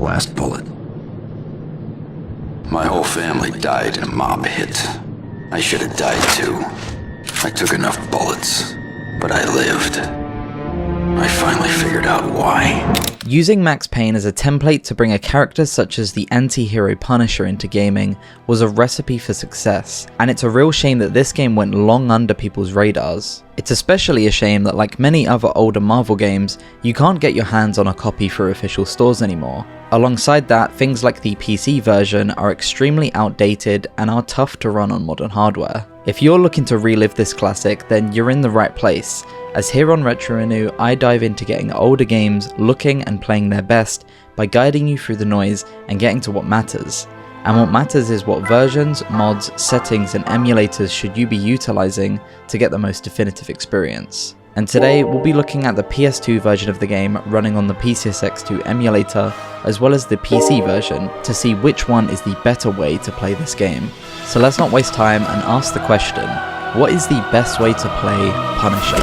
last bullet. My whole family died in a mob hit. I should have died too. I took enough bullets, but I lived. I finally figured out why. Using Max Payne as a template to bring a character such as the anti-hero Punisher into gaming was a recipe for success, and it's a real shame that this game went long under people's radars. It's especially a shame that, like many other older Marvel games, you can't get your hands on a copy through official stores anymore. Alongside that, things like the PC version are extremely outdated and are tough to run on modern hardware. If you're looking to relive this classic, then you're in the right place, as here on Retro Renew I dive into getting older games looking and playing their best by guiding you through the noise and getting to what matters. And what matters is what versions, mods, settings and emulators should you be utilizing to get the most definitive experience. And today we'll be looking at the PS2 version of the game running on the PCSX2 emulator, as well as the PC version, to see which one is the better way to play this game. So let's not waste time and ask the question, what is the best way to play Punisher?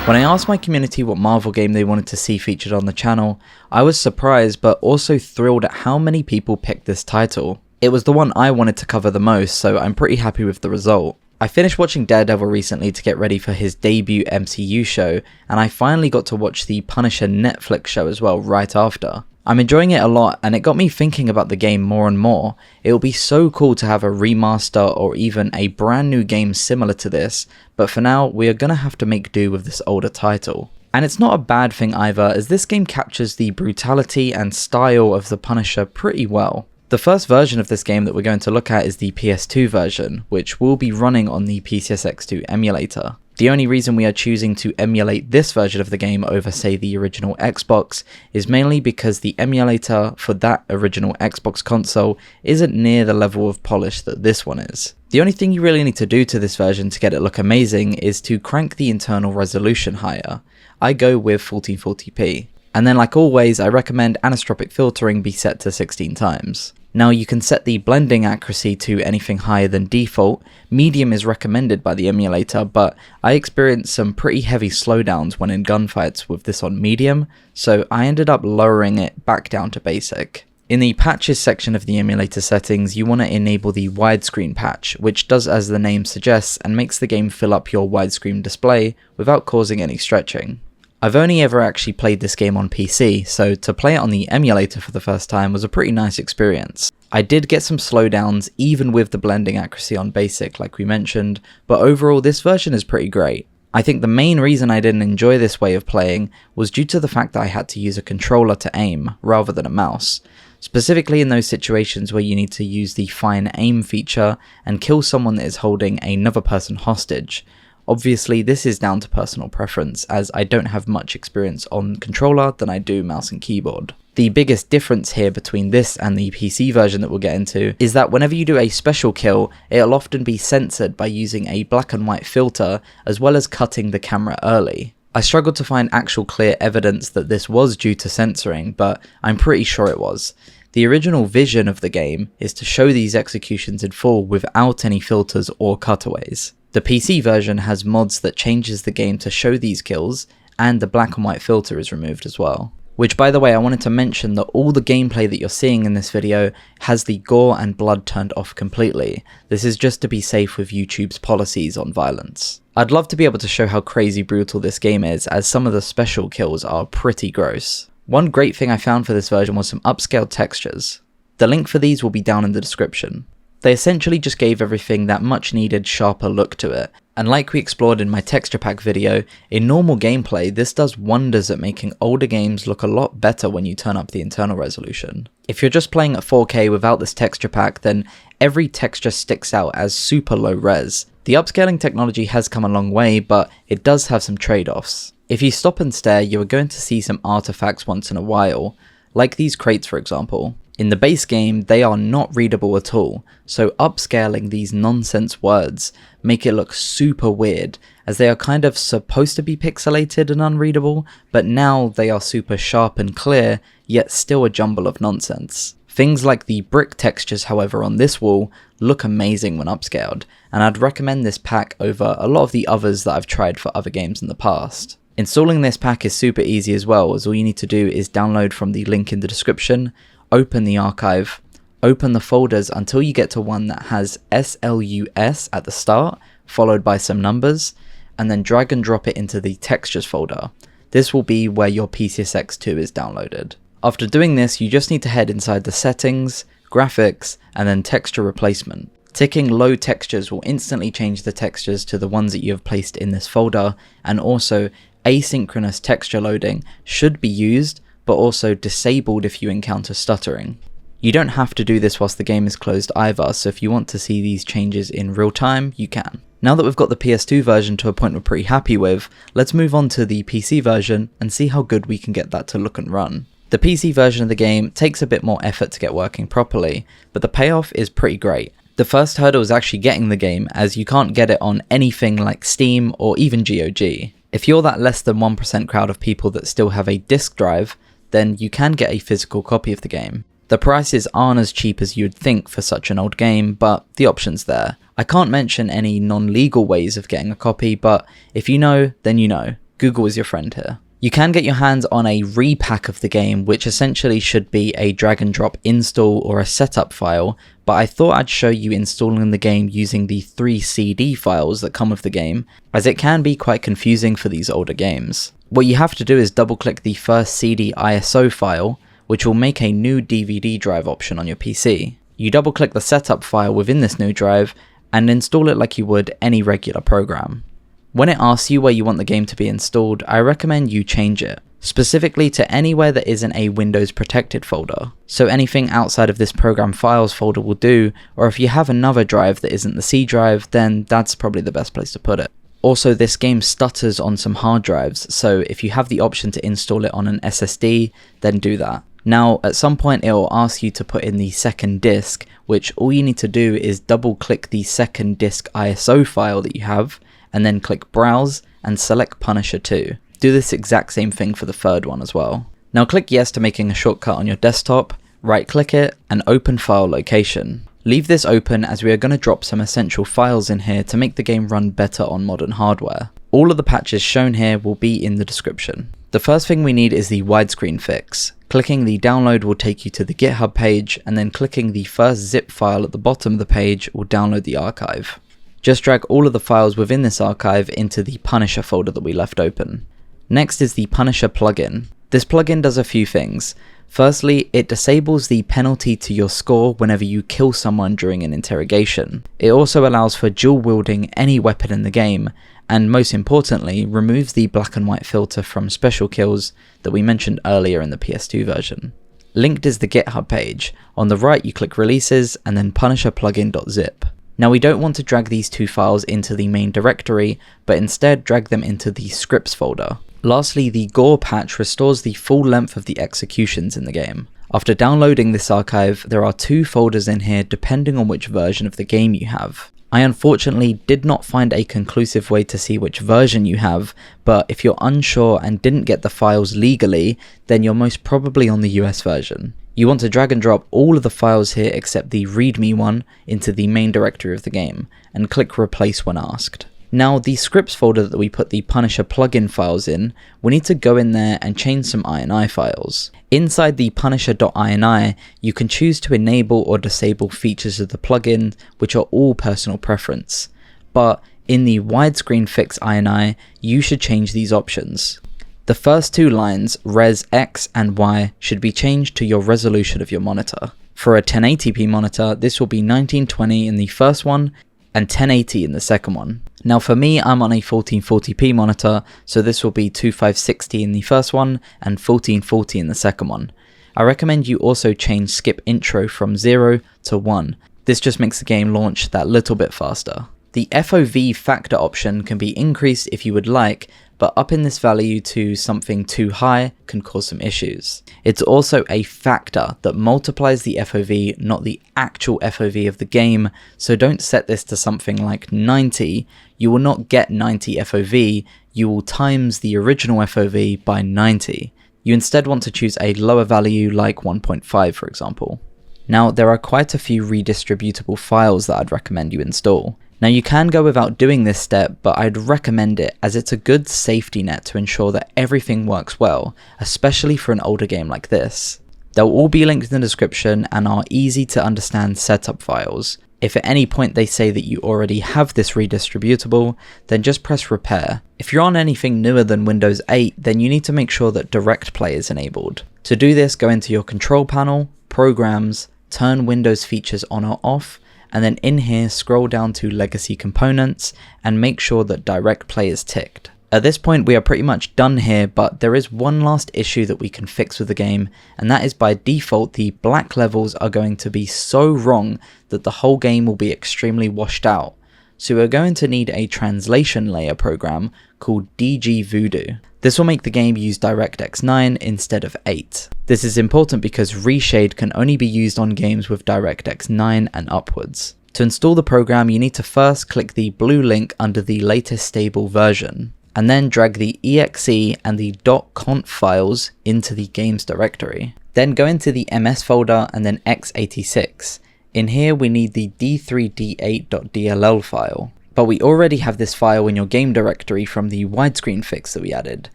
When I asked my community what Marvel game they wanted to see featured on the channel, I was surprised but also thrilled at how many people picked this title. It was the one I wanted to cover the most, so I'm pretty happy with the result. I finished watching Daredevil recently to get ready for his debut MCU show, and I finally got to watch the Punisher Netflix show as well right after. I'm enjoying it a lot, and it got me thinking about the game more and more. It will be so cool to have a remaster or even a brand new game similar to this, but for now we are gonna have to make do with this older title. And it's not a bad thing either, as this game captures the brutality and style of the Punisher pretty well. The first version of this game that we're going to look at is the PS2 version, which will be running on the PCSX2 emulator. The only reason we are choosing to emulate this version of the game over, say, the original Xbox is mainly because the emulator for that original Xbox console isn't near the level of polish that this one is. The only thing you really need to do to this version to get it look amazing is to crank the internal resolution higher. I go with 1440p. And then, like always, I recommend anisotropic filtering be set to 16 times. Now you can set the blending accuracy to anything higher than default. Medium is recommended by the emulator, but I experienced some pretty heavy slowdowns when in gunfights with this on medium, so I ended up lowering it back down to basic. In the patches section of the emulator settings, you want to enable the Widescreen Patch, which does as the name suggests and makes the game fill up your widescreen display without causing any stretching. I've only ever actually played this game on PC, so to play it on the emulator for the first time was a pretty nice experience. I did get some slowdowns even with the blending accuracy on basic like we mentioned, but overall this version is pretty great. I think the main reason I didn't enjoy this way of playing was due to the fact that I had to use a controller to aim rather than a mouse. Specifically in those situations where you need to use the fine aim feature and kill someone that is holding another person hostage. Obviously this is down to personal preference, as I don't have much experience on controller than I do mouse and keyboard. The biggest difference here between this and the PC version that we'll get into is that whenever you do a special kill, it'll often be censored by using a black and white filter as well as cutting the camera early. I struggled to find actual clear evidence that this was due to censoring, but I'm pretty sure it was. The original vision of the game is to show these executions in full without any filters or cutaways. The PC version has mods that changes the game to show these kills, and the black and white filter is removed as well. Which, by the way, I wanted to mention that all the gameplay that you're seeing in this video has the gore and blood turned off completely. This is just to be safe with YouTube's policies on violence. I'd love to be able to show how crazy brutal this game is, as some of the special kills are pretty gross. One great thing I found for this version was some upscaled textures. The link for these will be down in the description. They essentially just gave everything that much needed sharper look to it, and like we explored in my texture pack video, in normal gameplay this does wonders at making older games look a lot better when you turn up the internal resolution. If you're just playing at 4K without this texture pack, then every texture sticks out as super low res. The upscaling technology has come a long way, but it does have some trade-offs. If you stop and stare, you are going to see some artifacts once in a while, like these crates for example. In the base game, they are not readable at all, so upscaling these nonsense words make it look super weird, as they are kind of supposed to be pixelated and unreadable, but now they are super sharp and clear, yet still a jumble of nonsense. Things like the brick textures, however, on this wall look amazing when upscaled, and I'd recommend this pack over a lot of the others that I've tried for other games in the past. Installing this pack is super easy as well, as all you need to do is download from the link in the description, open the archive, open the folders until you get to one that has SLUS at the start, followed by some numbers, and then drag and drop it into the textures folder. This will be where your PCSX2 is downloaded. After doing this, you just need to head inside the settings, graphics, and then texture replacement. Ticking low textures will instantly change the textures to the ones that you have placed in this folder, and also asynchronous texture loading should be used, but also disabled if you encounter stuttering. You don't have to do this whilst the game is closed either, so if you want to see these changes in real time, you can. Now that we've got the PS2 version to a point we're pretty happy with, let's move on to the PC version and see how good we can get that to look and run. The PC version of the game takes a bit more effort to get working properly, but the payoff is pretty great. The first hurdle is actually getting the game, as you can't get it on anything like Steam or even GOG. If you're that less than 1% crowd of people that still have a disk drive, then you can get a physical copy of the game. The prices aren't as cheap as you'd think for such an old game, but the option's there. I can't mention any non-legal ways of getting a copy, but if you know, then you know. Google is your friend here. You can get your hands on a repack of the game, which essentially should be a drag and drop install or a setup file, but I thought I'd show you installing the game using the 3 CD files that come with the game, as it can be quite confusing for these older games. What you have to do is double click the first CD ISO file, which will make a new DVD drive option on your PC. You double click the setup file within this new drive and install it like you would any regular program. When it asks you where you want the game to be installed, I recommend you change it, specifically to anywhere that isn't a Windows protected folder. So anything outside of this program files folder will do, or if you have another drive that isn't the C drive, then that's probably the best place to put it. Also, this game stutters on some hard drives, so if you have the option to install it on an SSD, then do that. Now, at some point it will ask you to put in the second disk, which all you need to do is double click the second disk ISO file that you have, and then click Browse and select Punisher 2. Do this exact same thing for the third one as well. Now click yes to making a shortcut on your desktop, right click it, and open file location. Leave this open as we are going to drop some essential files in here to make the game run better on modern hardware. All of the patches shown here will be in the description. The first thing we need is the widescreen fix. Clicking the download will take you to the GitHub page, and then clicking the first zip file at the bottom of the page will download the archive. Just drag all of the files within this archive into the Punisher folder that we left open. Next is the Punisher plugin. This plugin does a few things. Firstly, it disables the penalty to your score whenever you kill someone during an interrogation. It also allows for dual wielding any weapon in the game, and most importantly, removes the black and white filter from special kills that we mentioned earlier in the PS2 version. Linked is the GitHub page. On the right you click releases and then PunisherPlugin.zip. Now we don't want to drag these two files into the main directory, but instead drag them into the scripts folder. Lastly, the Gore patch restores the full length of the executions in the game. After downloading this archive, there are 2 folders in here depending on which version of the game you have. I unfortunately did not find a conclusive way to see which version you have, but if you're unsure and didn't get the files legally, then you're most probably on the US version. You want to drag and drop all of the files here except the readme one into the main directory of the game, and click replace when asked. Now the scripts folder that we put the Punisher plugin files in, we need to go in there and change some INI files. Inside the punisher.ini, you can choose to enable or disable features of the plugin, which are all personal preference. But in the widescreen fix INI, you should change these options. The first 2 lines, res X and Y, should be changed to your resolution of your monitor. For a 1080p monitor, this will be 1920 in the first one, and 1080 in the second one. Now for me, I'm on a 1440p monitor, so this will be 2560 in the first one and 1440 in the second one. I recommend you also change skip intro from 0 to 1. This just makes the game launch that little bit faster. The FOV factor option can be increased if you would like, but upping this value to something too high can cause some issues. It's also a factor that multiplies the FOV, not the actual FOV of the game, so don't set this to something like 90. You will not get 90 FOV, you will times the original FOV by 90. You instead want to choose a lower value like 1.5 for example. Now there are quite a few redistributable files that I'd recommend you install. Now you can go without doing this step, but I'd recommend it as it's a good safety net to ensure that everything works well, especially for an older game like this. They'll all be linked in the description and are easy to understand setup files. If at any point they say that you already have this redistributable, then just press repair. If you're on anything newer than Windows 8, then you need to make sure that Direct Play is enabled. To do this, go into your control panel, programs, turn Windows features on or off, and then in here scroll down to legacy components and make sure that Direct Play is ticked. At this point we are pretty much done here, but there is one last issue that we can fix with the game, and that is by default the black levels are going to be so wrong that the whole game will be extremely washed out. So we're going to need a translation layer program called dgVoodoo. This will make the game use DirectX 9 instead of 8. This is important because Reshade can only be used on games with DirectX 9 and upwards. To install the program, you need to first click the blue link under the latest stable version, and then drag the exe and the .conf files into the games directory. Then go into the ms folder and then x86. In here we need the d3d8.dll file. But we already have this file in your game directory from the widescreen fix that we added.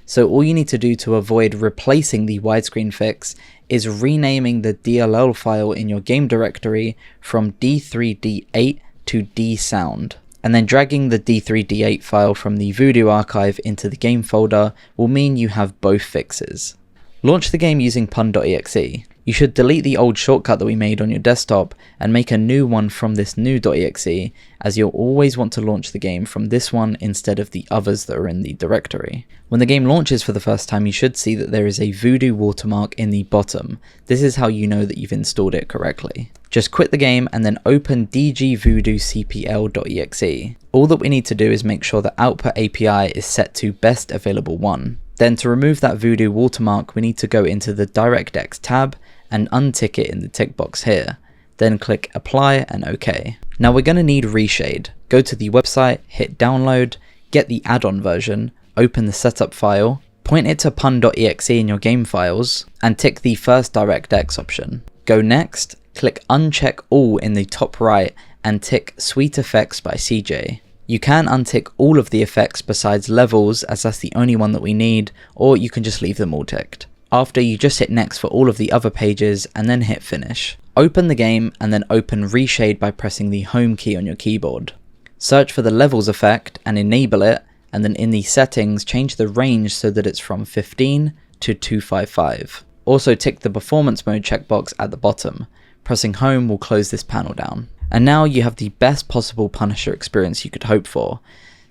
So all you need to do to avoid replacing the widescreen fix is renaming the DLL file in your game directory from d3d8 to dsound. And then dragging the d3d8 file from the Voodoo archive into the game folder will mean you have both fixes. Launch the game using pun.exe. You should delete the old shortcut that we made on your desktop and make a new one from this new.exe, as you'll always want to launch the game from this one instead of the others that are in the directory. When the game launches for the first time, you should see that there is a Voodoo watermark in the bottom. This is how you know that you've installed it correctly. Just quit the game and then open dgVoodoo.cpl.exe. All that we need to do is make sure the output API is set to best available one. Then to remove that Voodoo watermark, we need to go into the DirectX tab and untick it in the tick box here. Then click apply and OK. Now we're going to need Reshade. Go to the website, hit download, get the add-on version, open the setup file, point it to pun.exe in your game files, and tick the first DirectX option. Go next, click uncheck all in the top right and tick Sweet Effects by CJ. You can untick all of the effects besides levels, as that's the only one that we need, or you can just leave them all ticked. After, you just hit next for all of the other pages and then hit finish. Open the game and then open Reshade by pressing the home key on your keyboard. Search for the levels effect and enable it, and then in the settings change the range so that it's from 15 to 255. Also tick the performance mode checkbox at the bottom. Pressing home will close this panel down. And now you have the best possible Punisher experience you could hope for.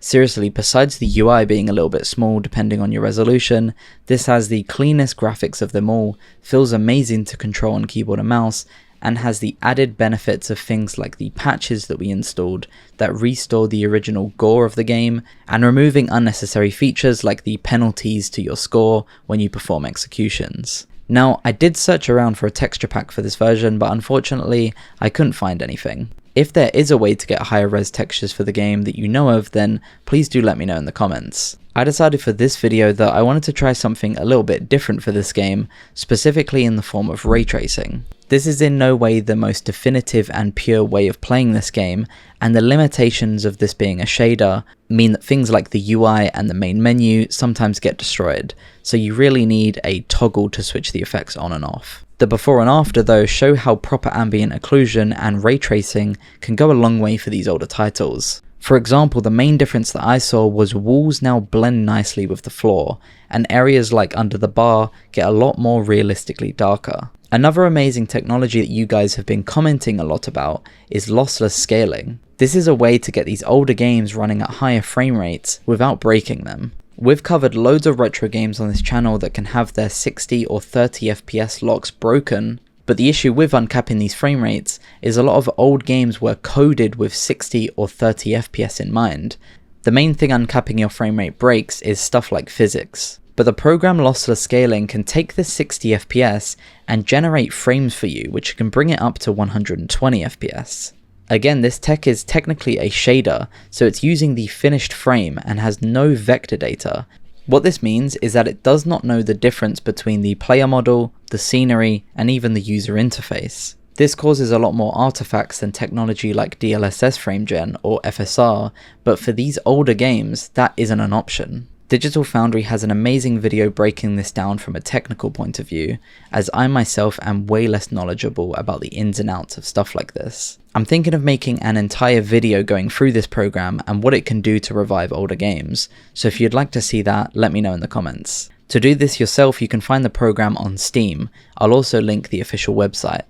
Seriously, besides the UI being a little bit small depending on your resolution, this has the cleanest graphics of them all, feels amazing to control on keyboard and mouse, and has the added benefits of things like the patches that we installed that restore the original Gore of the game, and removing unnecessary features like the penalties to your score when you perform executions. Now, I did search around for a texture pack for this version, but unfortunately, I couldn't find anything. If there is a way to get higher res textures for the game that you know of, then please do let me know in the comments. I decided for this video that I wanted to try something a little bit different for this game, specifically in the form of ray tracing. This is in no way the most definitive and pure way of playing this game, and the limitations of this being a shader mean that things like the UI and the main menu sometimes get destroyed, so you really need a toggle to switch the effects on and off. The before and after though show how proper ambient occlusion and ray tracing can go a long way for these older titles. For example, the main difference that I saw was walls now blend nicely with the floor, and areas like under the bar get a lot more realistically darker. Another amazing technology that you guys have been commenting a lot about is lossless scaling. This is a way to get these older games running at higher frame rates without breaking them. We've covered loads of retro games on this channel that can have their 60 or 30 FPS locks broken, but the issue with uncapping these frame rates is a lot of old games were coded with 60 or 30 FPS in mind. The main thing uncapping your frame rate breaks is stuff like physics. But the program Lossless Scaling can take this 60 FPS and generate frames for you, which can bring it up to 120 FPS. Again, this tech is technically a shader, so it's using the finished frame and has no vector data. What this means is that it does not know the difference between the player model, the scenery, and even the user interface. This causes a lot more artifacts than technology like DLSS FrameGen or FSR, but for these older games, that isn't an option. Digital Foundry has an amazing video breaking this down from a technical point of view, as I myself am way less knowledgeable about the ins and outs of stuff like this. I'm thinking of making an entire video going through this program and what it can do to revive older games, so if you'd like to see that, let me know in the comments. To do this yourself, you can find the program on Steam. I'll also link the official website.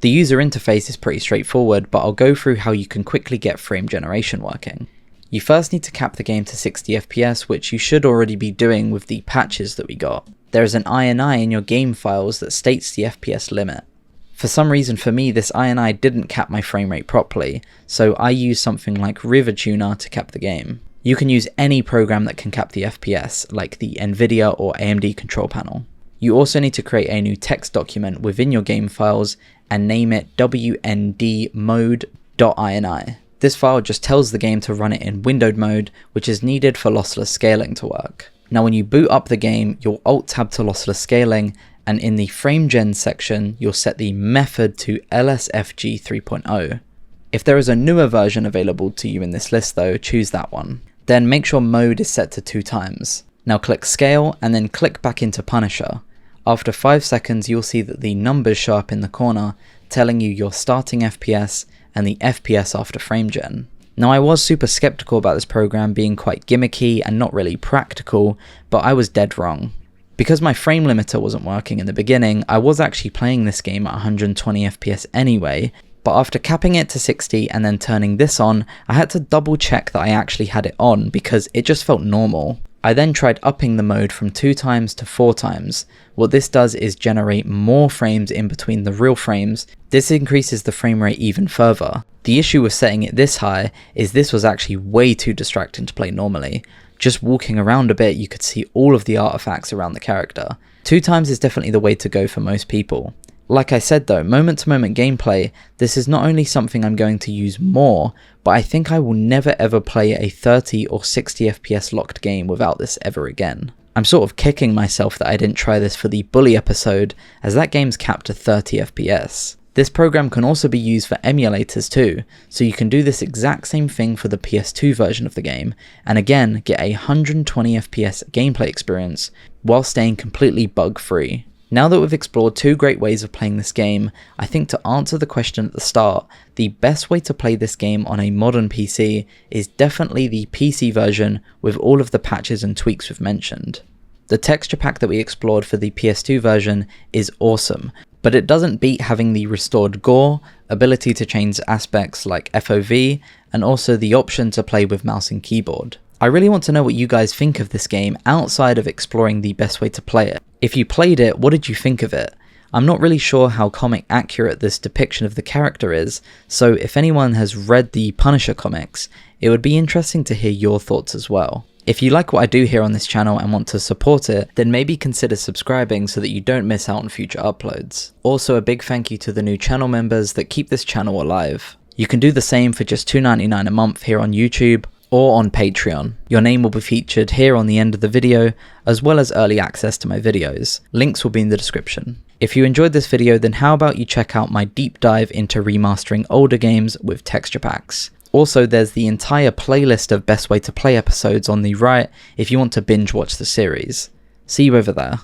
The user interface is pretty straightforward, but I'll go through how you can quickly get frame generation working. You first need to cap the game to 60 FPS, which you should already be doing with the patches that we got. There is an INI in your game files that states the FPS limit. For some reason for me, this INI didn't cap my frame rate properly, so I used something like River Tuner to cap the game. You can use any program that can cap the FPS, like the Nvidia or AMD control panel. You also need to create a new text document within your game files and name it wndmode.ini. This file just tells the game to run it in windowed mode, which is needed for lossless scaling to work. Now when you boot up the game, you'll alt tab to lossless scaling, and in the FrameGen section, you'll set the method to LSFG 3.0. If there is a newer version available to you in this list though, choose that one. Then make sure mode is set to 2 times. Now click scale and then click back into Punisher. After 5 seconds, you'll see that the numbers show up in the corner, telling you your starting FPS and the FPS after FrameGen. Now I was super skeptical about this program being quite gimmicky and not really practical, but I was dead wrong. Because my frame limiter wasn't working in the beginning, I was actually playing this game at 120 FPS anyway, but after capping it to 60 and then turning this on, I had to double check that I actually had it on because it just felt normal. I then tried upping the mode from 2 times to 4 times. What this does is generate more frames in between the real frames. This increases the frame rate even further. The issue with setting it this high is this was actually way too distracting to play normally. Just walking around a bit, you could see all of the artifacts around the character. 2 times is definitely the way to go for most people. Like I said though, moment to moment gameplay, this is not only something I'm going to use more, but I think I will never ever play a 30 or 60 FPS locked game without this ever again. I'm sort of kicking myself that I didn't try this for the Bully episode, as that game's capped to 30 FPS. This program can also be used for emulators too, so you can do this exact same thing for the PS2 version of the game, and again get a 120 FPS gameplay experience while staying completely bug free. Now that we've explored 2 great ways of playing this game, I think to answer the question at the start, the best way to play this game on a modern PC is definitely the PC version with all of the patches and tweaks we've mentioned. The texture pack that we explored for the PS2 version is awesome, but it doesn't beat having the restored Gore, ability to change aspects like FOV, and also the option to play with mouse and keyboard. I really want to know what you guys think of this game outside of exploring the best way to play it. If you played it, what did you think of it? I'm not really sure how comic accurate this depiction of the character is, so if anyone has read the Punisher comics, it would be interesting to hear your thoughts as well. If you like what I do here on this channel and want to support it, then maybe consider subscribing so that you don't miss out on future uploads. Also a big thank you to the new channel members that keep this channel alive. You can do the same for just $2.99 a month here on YouTube, or on Patreon. Your name will be featured here on the end of the video, as well as early access to my videos. Links will be in the description. If you enjoyed this video, then how about you check out my deep dive into remastering older games with texture packs. Also, there's the entire playlist of best way to play episodes on the right if you want to binge watch the series. See you over there.